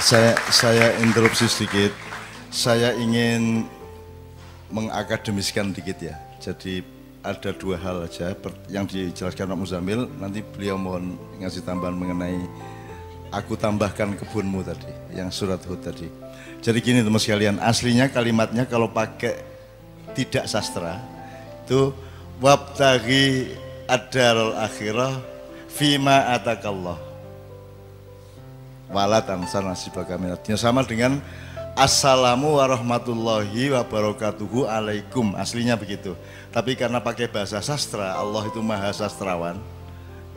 Saya interupsi sedikit. Saya ingin mengakademiskan dikit ya. Jadi ada dua hal aja yang dijelaskan Pak Muzamil. Nanti beliau mohon ngasih tambahan mengenai aku tambahkan kebunmu tadi, yang surat Hud tadi. Jadi gini teman sekalian, aslinya kalimatnya kalau pakai tidak sastra itu wabtaghi ad-darul akhirah fima atakallah wala tansa nasibaka minad dunya, sama dengan assalamu warahmatullahi wabarakatuhu alaikum, aslinya begitu. Tapi karena pakai bahasa sastra, Allah itu maha sastrawan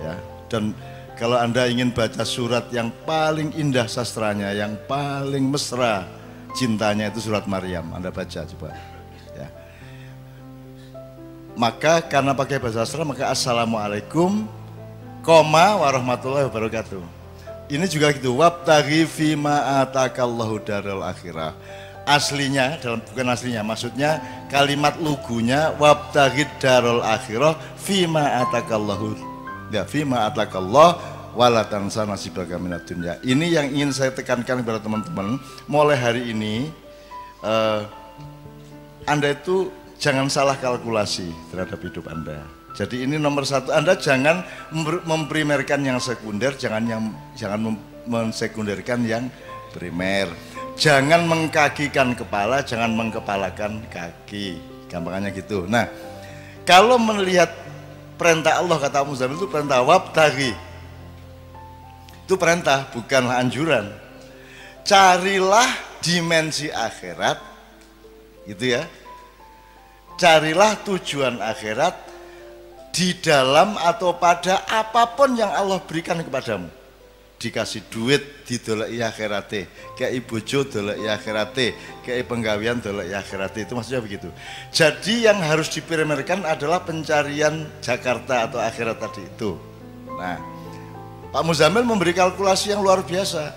ya. Dan kalau Anda ingin baca surat yang paling indah sastranya, yang paling mesra cintanya, itu surat Maryam. Anda baca coba ya. Maka karena pakai bahasa sastra, maka assalamualaikum koma warahmatullahi wabarakatuh. Ini juga gitu, wabtaghi fima atakallahu darul akhirah. Aslinya, bukan aslinya, maksudnya kalimat lugunya wabtaghi darul akhirah fima atakallahu, ya fima atakallah wala tansa nasibaka minad dunya. Ini yang ingin saya tekankan kepada teman-teman. Mulai hari ini Anda itu jangan salah kalkulasi terhadap hidup Anda. Jadi ini nomor satu, Anda jangan memprimerkan yang sekunder, jangan mensekunderkan yang primer. Jangan mengkakikan kepala, jangan mengkepalakan kaki. Gampangannya gitu. Nah, kalau melihat perintah Allah, kata Muzamil itu perintah wabtaghi. Itu perintah, bukanlah anjuran. Carilah dimensi akhirat, gitu ya. Carilah tujuan akhirat di dalam atau pada apapun yang Allah berikan kepadamu. Dikasih duit didoleki akhirate, kayak bojo doleki akhirate, kayak penggawean doleki akhirate, itu maksudnya begitu. Jadi yang harus diprimerkan adalah pencarian Jakarta atau akhirat tadi itu. Nah, Pak Muzamil memberi kalkulasi yang luar biasa.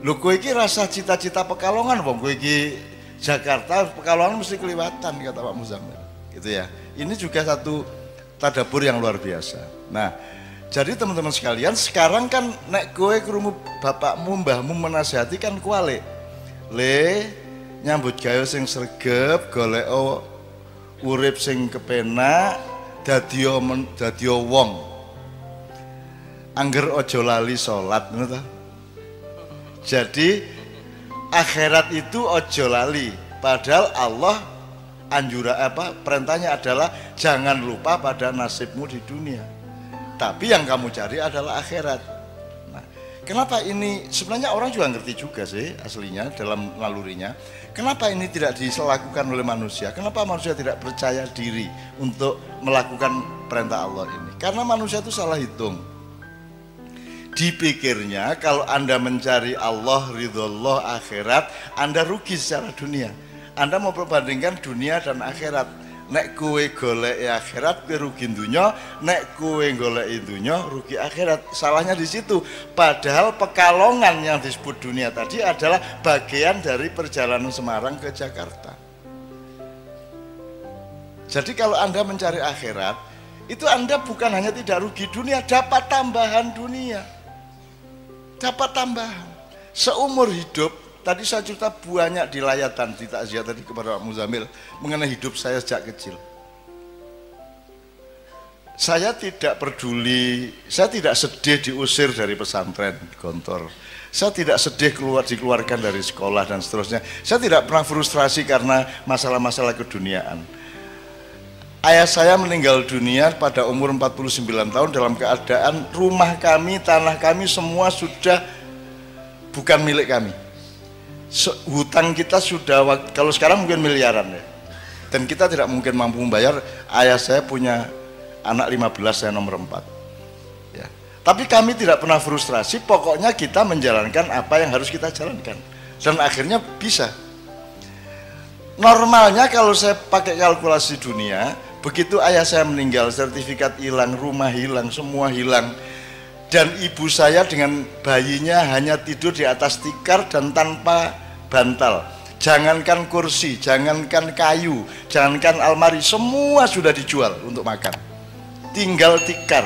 Lho kowe iki rasa cita-cita Pekalongan, wong kowe iki Jakarta, Pekalongan mesti kelewatan, kata Pak Muzamil. Gitu ya. Ini juga satu tadabbur yang luar biasa. Nah, jadi teman-teman sekalian, sekarang kan nek kowe krungu bapakmu mbahmu menasihati kan kualik. Le nyambut gawe sing sregep, golek urip sing kepenak, dadi wong. Angger aja lali salat, ngono ta? Jadi akhirat itu ojo lali, padahal Allah perintahnya adalah jangan lupa pada nasibmu di dunia. Tapi yang kamu cari adalah akhirat. Nah, kenapa ini sebenarnya orang juga ngerti juga sih aslinya dalam nalurinya. Kenapa ini tidak dilakukan oleh manusia? Kenapa manusia tidak percaya diri untuk melakukan perintah Allah ini? Karena manusia itu salah hitung. Dipikirnya kalau Anda mencari Allah, ridho Allah, akhirat, Anda rugi secara dunia. Anda mau perbandingkan dunia dan akhirat. Nek kowe golek akhirat, kowe rugi dunia. Nek kowe golek dunia, rugi akhirat. Salahnya di situ. Padahal Pekalongan yang disebut dunia tadi adalah bagian dari perjalanan Semarang ke Jakarta. Jadi kalau Anda mencari akhirat, itu Anda bukan hanya tidak rugi dunia, dapat tambahan dunia. Dapat tambahan. Seumur hidup, tadi saya cerita banyak di layatan, di takziah tadi kepada Pak Muzamil mengenai hidup saya sejak kecil. Saya tidak peduli, saya tidak sedih diusir dari pesantren Gontor. Saya tidak sedih dikeluarkan dari sekolah dan seterusnya. Saya tidak pernah frustrasi karena masalah-masalah keduniaan. Ayah saya meninggal dunia pada umur 49 tahun dalam keadaan rumah kami, tanah kami semua sudah bukan milik kami. Hutang kita sudah, kalau sekarang mungkin miliaran ya. Dan kita tidak mungkin mampu membayar. Ayah saya punya anak 15, saya nomor 4 ya. Tapi kami tidak pernah frustrasi, pokoknya kita menjalankan apa yang harus kita jalankan. Dan akhirnya bisa. Normalnya kalau saya pakai kalkulasi dunia, begitu ayah saya meninggal, sertifikat hilang, rumah hilang, semua hilang. Dan ibu saya dengan bayinya hanya tidur di atas tikar dan tanpa bantal. Jangankan kursi, jangankan kayu, jangankan almari, semua sudah dijual untuk makan. Tinggal tikar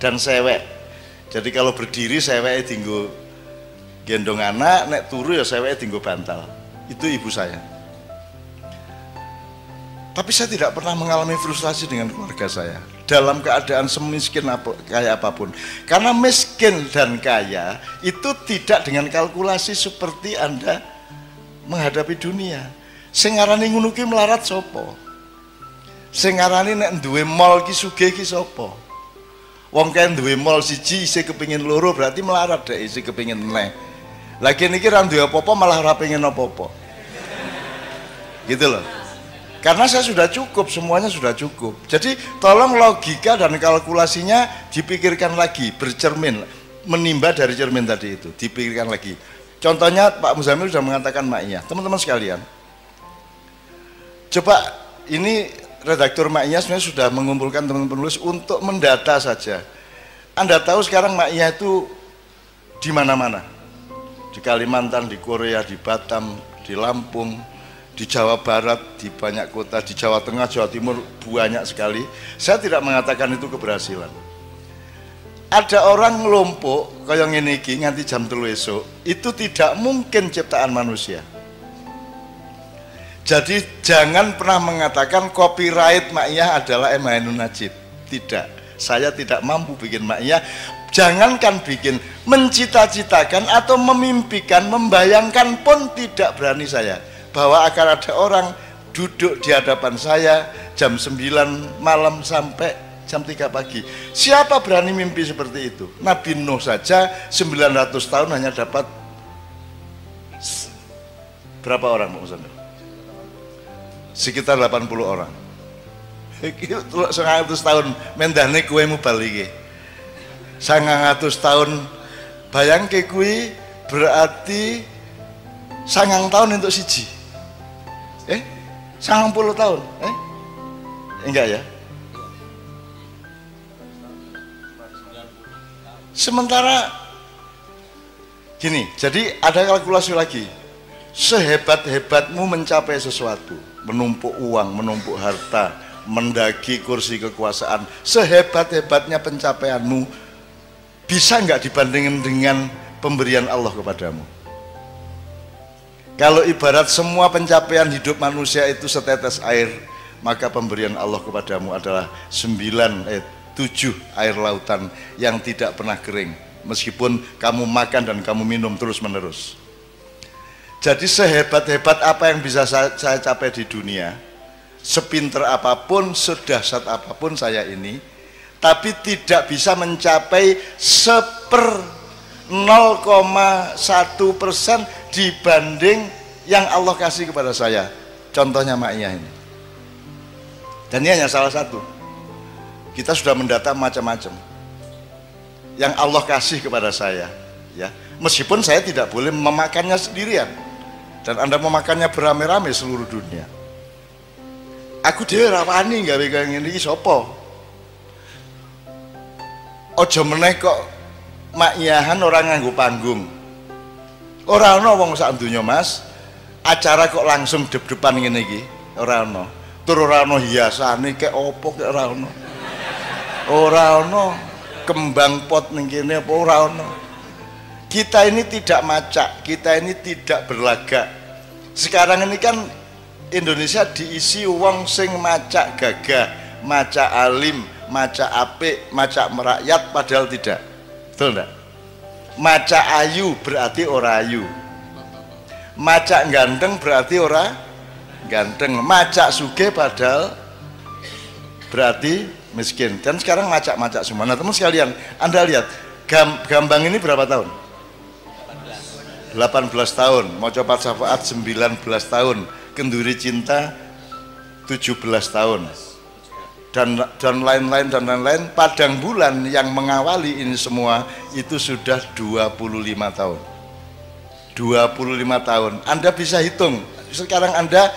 dan sewek. Jadi kalau berdiri seweknya tinggal gendong anak, nek turu ya seweke dienggo bantal. Itu ibu saya. Tapi saya tidak pernah mengalami frustrasi dengan keluarga saya dalam keadaan semiskin kaya apapun. Karena miskin dan kaya itu tidak dengan kalkulasi seperti Anda menghadapi dunia. Sing ngarani ngono ki melarat sapa? Sing ngarani nek duwe mall ki sugih ki sapa? Wong kae duwe mall siji isih kepengin loro berarti melarat dek isih kepengin meneh. Lagi niki ra duwe apa-apa malah ora pengen apa-apa. Gitu loh. Karena saya sudah cukup, semuanya sudah cukup. Jadi tolong logika dan kalkulasinya dipikirkan lagi, bercermin, menimba dari cermin tadi itu, dipikirkan lagi. Contohnya Pak Muzamil sudah mengatakan Ma'iyah. Teman-teman sekalian, coba ini redaktur Ma'iyah sebenarnya sudah mengumpulkan teman-teman penulis untuk mendata saja. Anda tahu sekarang Ma'iyah itu di mana-mana, di Kalimantan, di Korea, di Batam, di Lampung, di Jawa Barat, di banyak kota, di Jawa Tengah, Jawa Timur, banyak sekali. Saya tidak mengatakan itu keberhasilan. Ada orang ngelompok kayak ngene iki nganti jam 3 esuk, itu tidak mungkin ciptaan manusia. Jadi jangan pernah mengatakan copyright Ma'iyah adalah M. Ainun Najib. Tidak, saya tidak mampu bikin Ma'iyah. Jangankan bikin, mencita-citakan atau memimpikan, membayangkan pun tidak berani saya. Bahwa akan ada orang duduk di hadapan saya jam 9 malam sampai jam 3 pagi. Siapa berani mimpi seperti itu? Nabi Nuh saja 900 tahun hanya dapat berapa orang Pak Musanna? Sekitar 80 orang. 100 tahun mendane kuwe mubal iki. 900 tahun bayangke kuwi berarti 9 tahun untuk siji. 90 tahun. Enggak ya? Sementara gini, jadi ada kalkulasi lagi. Sehebat-hebatmu mencapai sesuatu, menumpuk uang, menumpuk harta, mendaki kursi kekuasaan, sehebat-hebatnya pencapaianmu bisa nggak dibandingkan dengan pemberian Allah kepadamu? Kalau ibarat semua pencapaian hidup manusia itu setetes air, maka pemberian Allah kepadamu adalah 7 air lautan yang tidak pernah kering, meskipun kamu makan dan kamu minum terus menerus. Jadi sehebat-hebat apa yang bisa saya capai di dunia, sepinter apapun, sedahsyat apapun saya ini, tapi tidak bisa mencapai 0,1% dibanding yang Allah kasih kepada saya. Contohnya Ma'iyah ini. Dan ini hanya salah satu. Kita sudah mendata macam-macam yang Allah kasih kepada saya, ya. Meskipun saya tidak boleh memakannya sendirian, dan Anda memakannya beramai-ramai seluruh dunia. Aku dhewe ra wani gawe kaya ngene iki sapa? Aja meneh kok Ma'iyahan orang nganggo panggung. Ora ana wong sak donya Mas, acara kok langsung dep-depan ngene iki, ora ana. Tur ora ana hiasane kek opo kek ora ana. Ora ana kembang pot ning kene apa ora ana. Kita ini tidak macak, kita ini tidak berlagak. Sekarang ini kan Indonesia diisi wong sing macak gagah, macak alim, macak apik, macak merakyat, padahal tidak. Betul enggak? Macak ayu berarti ora ayu, macak ganteng berarti ora ganteng, macak sugih padahal berarti miskin. Dan sekarang macak-macak semua. Nah teman sekalian, Anda lihat Gambang ini berapa tahun? 18 tahun. Mau coba syafaat 19 tahun. Kenduri cinta 17 tahun. Dan lain-lain dan lain-lain. Padang bulan yang mengawali ini semua itu sudah 25 tahun. 25 tahun. Anda bisa hitung. Sekarang Anda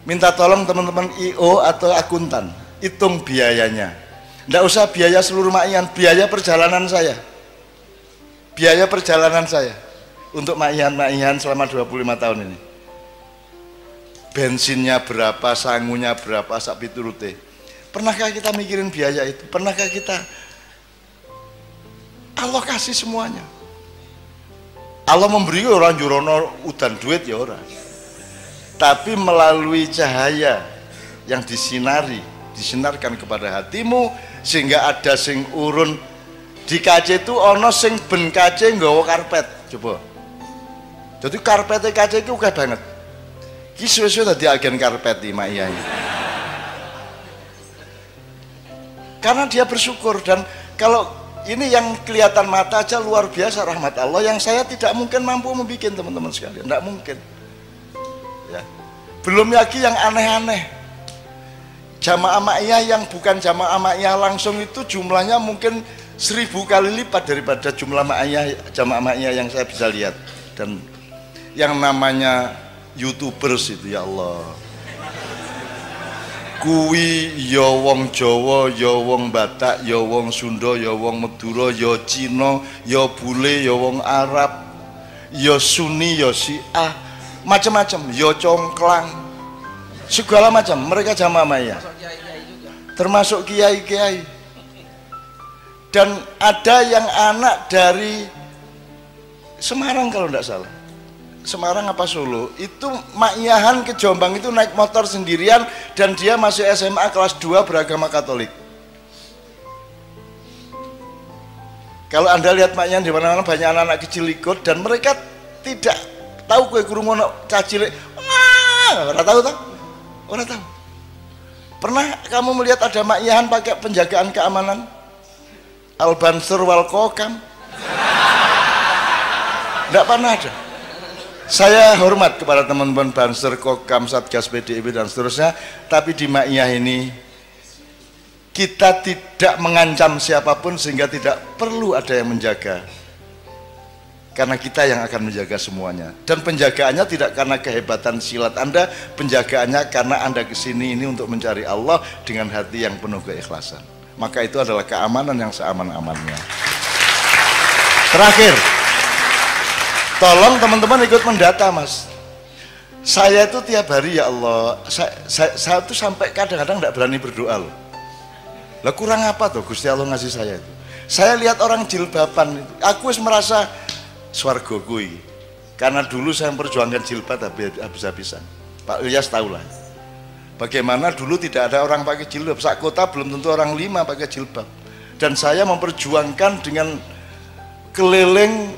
minta tolong teman-teman IO atau akuntan, hitung biayanya. Tidak usah biaya seluruh Ma'iyahan, biaya perjalanan saya. Biaya perjalanan saya untuk Ma'iyahan selama 25 tahun ini. Bensinnya berapa, sangunya berapa, sak piturute. Pernahkah kita mikirin biaya itu? Pernahkah kita? Allah kasih semuanya. Allah memberi orang jurono udan duit ya orang, tapi melalui cahaya yang disinarkan kepada hatimu, sehingga ada sing urun di kaca itu ono sing ben kaca nggawa karpet. Coba jadi karpetnya kaca itu oke banget, ki suwe-suwe dadi agen karpet di Mak Iyai, karena dia bersyukur. Dan kalau ini yang kelihatan mata aja luar biasa rahmat Allah yang saya tidak mungkin mampu membuat, teman-teman sekalian, tidak mungkin ya. Belum lagi yang aneh-aneh, jamaah Ma'iyah yang bukan jamaah Ma'iyah langsung itu jumlahnya mungkin 1000 kali lipat daripada jumlah jamaah Ma'iyah yang saya bisa lihat. Dan yang namanya YouTubers itu, ya Allah, kuwi ya wong Jawa, ya wong Batak, ya wong Sunda, ya wong Madura, ya Cina, ya bule, ya wong Arab, ya Sunni, ya Syiah, macam-macam, ya congklang, segala macam. Mereka jamaah Ma'iyah, termasuk kiai-kiai. Dan ada yang anak dari Semarang kalau tidak salah, Semarang apa Solo, itu Ma'iyahan ke Jombang itu naik motor sendirian, dan dia masih SMA kelas 2 beragama Katolik. Kalau Anda lihat Ma'iyahan di mana-mana banyak anak-anak kecil ikut, dan mereka tidak tahu kue kurungono cacile. Ora tahu toh? Ora tahu. Pernah kamu melihat ada Ma'iyahan pakai penjagaan keamanan? Al-Bansur wal Kokam? Tidak pernah ada. Saya hormat kepada teman-teman Banser, Kokam, Satgas PDIP dan seterusnya, tapi di Ma'iyah ini kita tidak mengancam siapapun sehingga tidak perlu ada yang menjaga, karena kita yang akan menjaga semuanya. Dan penjagaannya tidak karena kehebatan silat Anda, penjagaannya karena Anda kesini ini untuk mencari Allah dengan hati yang penuh keikhlasan. Maka itu adalah keamanan yang seaman-amannya. Terakhir, tolong teman-teman ikut mendata, Mas. Saya itu tiap hari, ya Allah, saya tuh sampai kadang-kadang tidak berani berdoa loh. Lah kurang apa tuh Gusti Allah ngasih saya itu? Saya lihat orang jilbaban itu, aku merasa swarga kui. Karena dulu saya memperjuangkan jilbab habis-habisan. Pak Ilyas tahu lah. Bagaimana dulu tidak ada orang pakai jilbab. Sak kota belum tentu orang 5 pakai jilbab. Dan saya memperjuangkan dengan keliling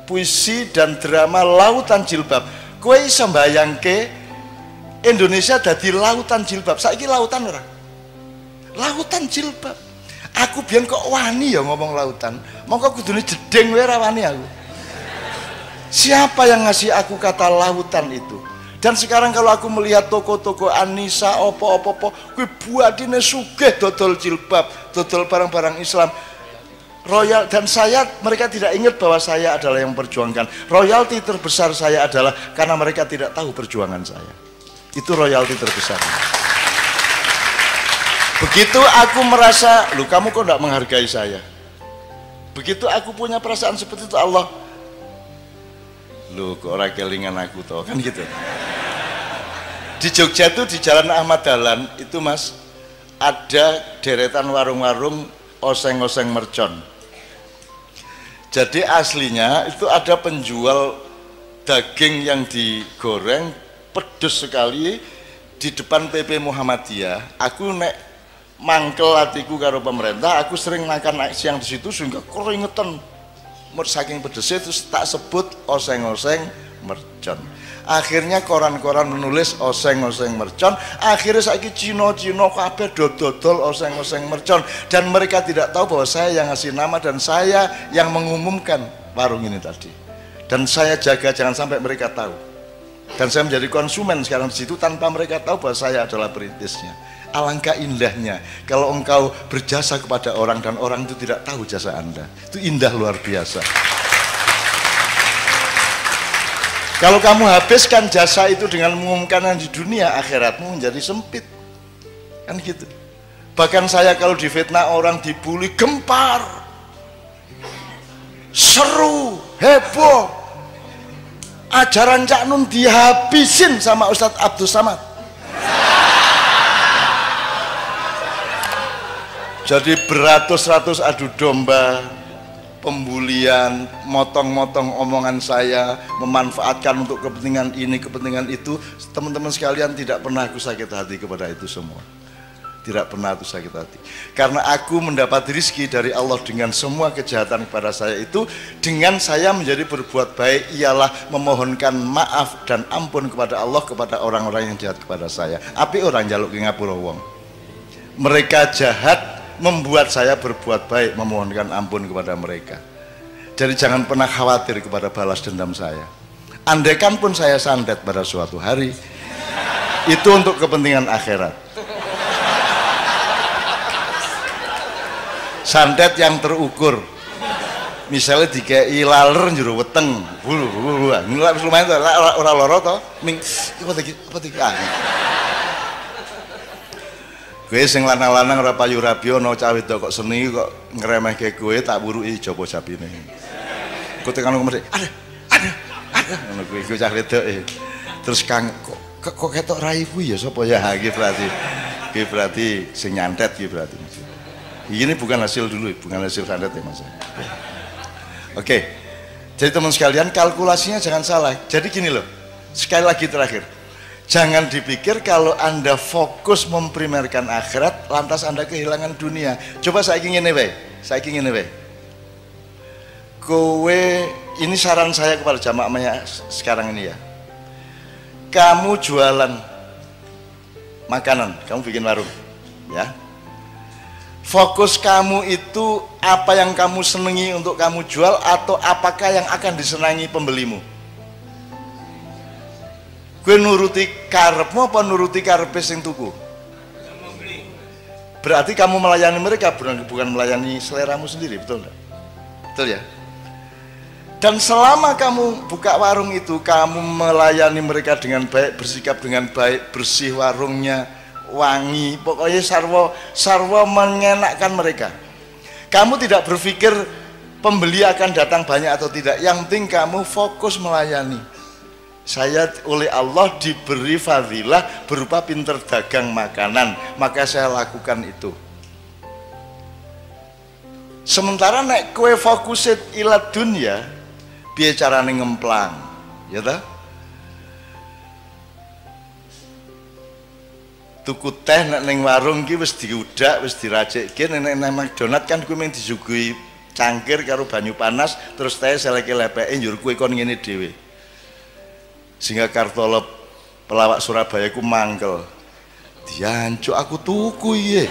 puisi dan drama lautan jilbab. Kowe iso mbayangke Indonesia dadi lautan jilbab. Saiki lautan ora? Lautan jilbab. Aku biyen kok wani ya ngomong lautan. Mongko kudune jedeng wae ra wani aku. Siapa yang ngasih aku kata lautan itu? Dan sekarang kalau aku melihat toko-toko Anissa, opo-opo, kuwi buatine sugih dodol jilbab, dodol barang-barang Islam. Royal, dan mereka tidak ingat bahwa saya adalah yang memperjuangkan. Royalti terbesar saya adalah karena mereka tidak tahu perjuangan saya. Itu royalti terbesar. Begitu aku merasa, loh kamu kok tidak menghargai saya. Begitu aku punya perasaan seperti itu, Allah, loh kok orang kelingan aku toh, kan gitu. Di Jogja itu di Jalan Ahmad Dahlan itu, Mas, ada deretan warung-warung oseng-oseng mercon. Jadi aslinya itu ada penjual daging yang digoreng pedes sekali di depan PP Muhammadiyah. Aku nek mangkel hatiku karo pemerintah, aku sering makan siang di situ sehingga keringetan saking pedesnya, terus tak sebut oseng-oseng mercon. Akhirnya koran-koran menulis oseng-oseng mercon. Akhirnya saiki Cino-Cino kabeh dodol oseng-oseng mercon, dan mereka tidak tahu bahwa saya yang ngasih nama dan saya yang mengumumkan warung ini tadi. Dan saya jaga jangan sampai mereka tahu. Dan saya menjadi konsumen sekarang di situ tanpa mereka tahu bahwa saya adalah perintisnya. Alangkah indahnya kalau engkau berjasa kepada orang dan orang itu tidak tahu jasa Anda. Itu indah luar biasa. Kalau kamu habiskan jasa itu dengan mengumumkan di dunia, akhiratmu menjadi sempit. Kan gitu. Bahkan saya kalau difitnah orang, dibully, gempar, seru, heboh. Ajaran Cak Nun dihabisin sama Ustadz Abdul Samad. Jadi beratus-ratus adu domba, pembulian, motong-motong omongan saya, memanfaatkan untuk kepentingan ini, kepentingan itu. Teman-teman sekalian, tidak pernah aku sakit hati kepada itu semua. Tidak pernah aku sakit hati. Karena aku mendapat rizki dari Allah dengan semua kejahatan kepada saya itu, dengan saya menjadi berbuat baik ialah memohonkan maaf dan ampun kepada Allah kepada orang-orang yang jahat kepada saya. Api orang jaluk ke ngapura wong. Mereka jahat membuat saya berbuat baik, memohonkan ampun kepada mereka. Jadi jangan pernah khawatir kepada balas dendam saya. Andaikan pun saya santet pada suatu hari, itu untuk kepentingan akhirat. Santet yang terukur, misalnya dikei laler njero weteng, lumayan tuh, orang loro toh, apa tiga? Gue sing lanang-lanang ora payu rabi ana cah wedok kok seni kok ngremehke gue tak buruki jaba japine. Kok tekan ngomong ada ngono kuwi cah wedok terus Kang kok ketok rai kuwi ya sapa ya iki berarti sing nyantet iki berarti. Ini bukan hasil dulu, bukan hasil santet ya Mas. Oke. Jadi teman sekalian, kalkulasinya jangan salah. Jadi gini loh. Sekali lagi terakhir. Jangan dipikir kalau Anda fokus memprimerkan akhirat, lantas Anda kehilangan dunia. Coba saya ingin ini, kowe, ini saran saya kepada jamaahnya sekarang ini ya. Kamu jualan makanan, kamu bikin warung, ya. Fokus kamu itu apa yang kamu senangi untuk kamu jual atau apakah yang akan disenangi pembelimu? Gue nuruti karepmu apa nuruti karepe sing tuku? Berarti kamu melayani mereka, bukan melayani seleramu sendiri, betul enggak? Betul ya? Dan selama kamu buka warung itu, kamu melayani mereka dengan baik, bersikap dengan baik, bersih warungnya, wangi, pokoknya sarwa mengenakkan mereka. Kamu tidak berpikir pembeli akan datang banyak atau tidak, yang penting kamu fokus melayani. Saya oleh Allah diberi fadilah berupa pinter dagang makanan, maka saya lakukan itu. Sementara nek kowe fokusit ila dunya, piye carane ngemplang, ya ta? Tuku teh nek ning warung ki wis diudak, wis diracikke, nek nang McDonald kan kuwi mung disuguhi cangkir karo banyu panas, terus teh seleke lepeke njur kuwi kon ngene dhewe. Sehingga Kartolo pelawak Surabaya ku mangkel. Diancuk aku tuku iye.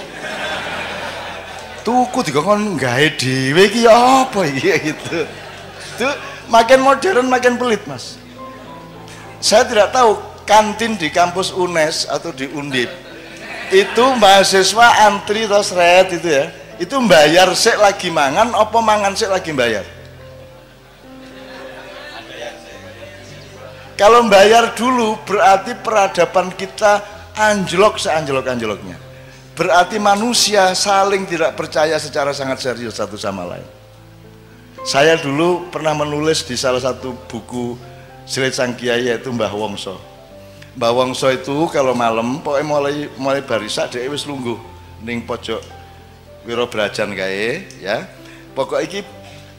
Tuku dikon gawe dhewe iki apa iki gitu. Itu makin modern makin pelit, Mas. Saya tidak tahu kantin di kampus UNES atau di Undip itu mahasiswa antri terus red itu ya, itu bayar sik lagi mangan apa mangan sik lagi bayar? Kalau bayar dulu berarti peradaban kita anjlok seanjlok-anjloknya, berarti manusia saling tidak percaya secara sangat serius satu sama lain. Saya dulu pernah menulis di salah satu buku Silit Sang Kiai yaitu Mbah Wongso. Mbah Wongso itu kalau malam pokoknya mulai barisak dia wis lungguh ning pojok Wirobrajan kae ya. Pokok iki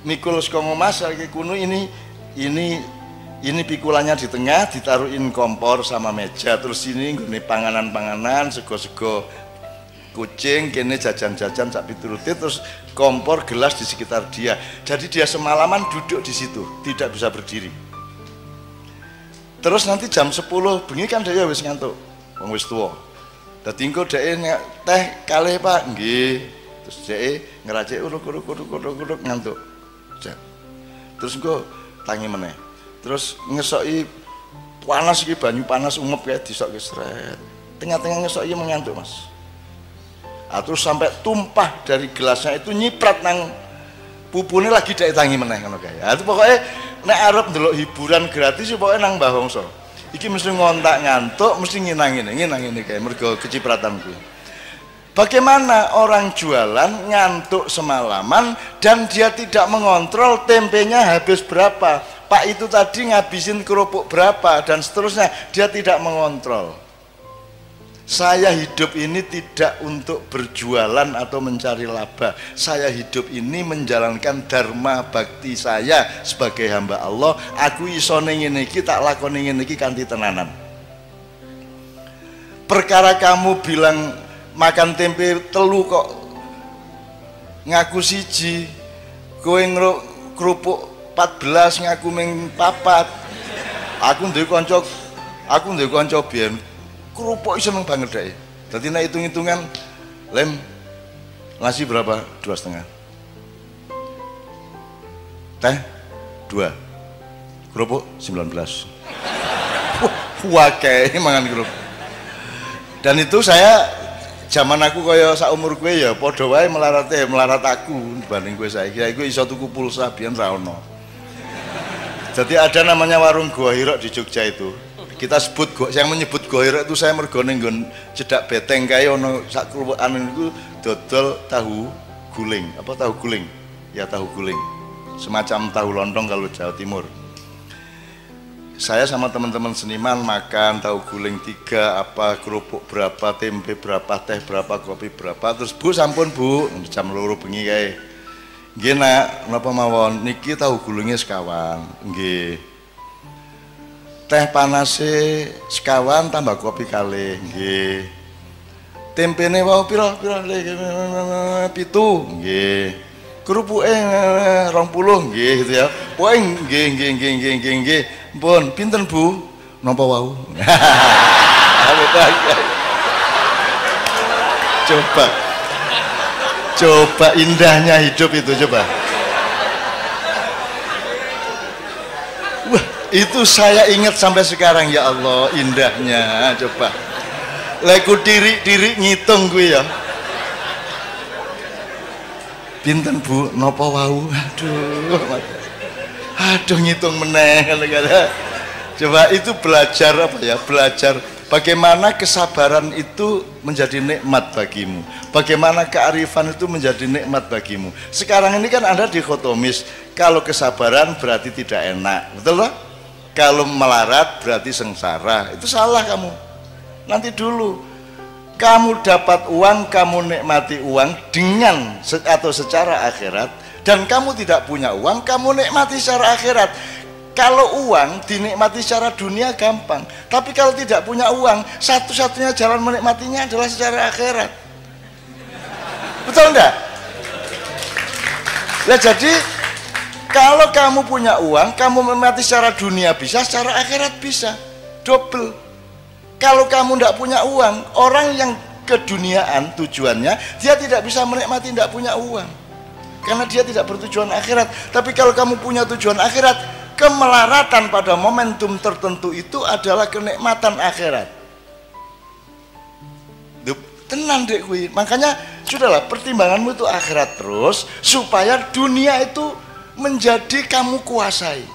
mikul saka Mas iki kuno ini pikulannya di tengah ditaruhin kompor sama meja, terus ini nggone panganan-panganan sego-sego kucing kene jajan-jajan sak pituruti, terus kompor gelas di sekitar dia. Jadi dia semalaman duduk di situ, tidak bisa berdiri. Terus nanti jam 10 bengi kan dia wis ngantuk, wong wis tuwa. Dadi engko dhek teh kalih Pak, nggih. Terus dhek ngeracik uruk-uruk ngantuk. Terus engko tangi meneh. Terus ngesoki panas iki banyu panas umep kayak disokke sret. Tengah-tengah ngesoki mengantuk, Mas. Terus sampai tumpah dari gelasnya itu nyiprat nang pupune lagi dhek tangi meneh ngono kae. Itu pokoknya nek arep ndelok hiburan gratis pokoke nang Mbah Wongso. Iki mesti ngontak ngantuk, mesti nginang ini kayak mergo kecipratan kuwi. Bagaimana orang jualan ngantuk semalaman dan dia tidak mengontrol tempenya habis berapa, Pak itu tadi ngabisin kerupuk berapa dan seterusnya, dia tidak mengontrol. Saya hidup ini tidak untuk berjualan atau mencari laba. Saya hidup ini menjalankan dharma bakti saya sebagai hamba Allah. Aku iso ning ngene iki, tak lakoni ngene iki kanthi tenanan. Perkara kamu bilang makan tempe telu kok ngaku siji, kowe kerupuk 14 ngaku ming 4. Aku duwe kanca biyen kerupuk seneng banget deh. Jadi nak hitung-hitungan, lem ngasih berapa? 2,5. Teh 2, kerupuk 19. Wakai mangan kerupuk. Dan itu saya zaman aku kaya sak umur gue ya, podo wae melarat aku dibanding gue saya. Kira gue iso tuku pulsa biyen ra ono. Jadi ada namanya warung Gua Hirok di Jogja itu. Kita sebut yang menyebut Gua Hirok itu saya mergone nggon cedak beteng kae ono sak kluwekan itu dodol tahu guling. Apa tahu guling? Ya tahu guling. Semacam tahu lontong kalau Jawa Timur. Saya sama teman-teman seniman makan tahu guling 3, apa kerupuk berapa, tempe berapa, teh berapa, kopi berapa. Terus Bu sampun Bu, jam 2 bengi kae. Nggih Nak, napa mawon? Niki tahu gulingnya sekawan. Nggih. Teh panase sekawan tambah kopi kalih nggih. Tempene wau pira 7 nggih. Kerupuke 20 nggih gitu ya. Pokoke nggih. Pun pinten Bu? Napa wau? Coba indahnya hidup itu coba. Itu saya ingat sampai sekarang, ya Allah, indahnya. Coba leku diri ngitung gue ya, pinten Bu, nopo wau, aduh ngitung meneh. Coba itu belajar apa ya, belajar bagaimana kesabaran itu menjadi nikmat bagimu, bagaimana kearifan itu menjadi nikmat bagimu. Sekarang ini kan Anda dikotomis, kalau kesabaran berarti tidak enak, betul loh? Kalau melarat berarti sengsara. Itu salah kamu. Nanti dulu kamu dapat uang, kamu nikmati uang dengan atau secara akhirat, dan kamu tidak punya uang, kamu nikmati secara akhirat. Kalau uang dinikmati secara dunia gampang, tapi kalau tidak punya uang, satu-satunya jalan menikmatinya adalah secara akhirat. Betul enggak? Nah, jadi kalau kamu punya uang, kamu menikmati secara dunia bisa, secara akhirat bisa, double. Kalau kamu tidak punya uang, orang yang keduniaan tujuannya, dia tidak bisa menikmati tidak punya uang, karena dia tidak bertujuan akhirat. Tapi kalau kamu punya tujuan akhirat, kemelaratan pada momentum tertentu itu adalah kenikmatan akhirat. Tenang dek kui. Makanya sudahlah, pertimbanganmu itu akhirat terus, supaya dunia itu menjadi kamu kuasai.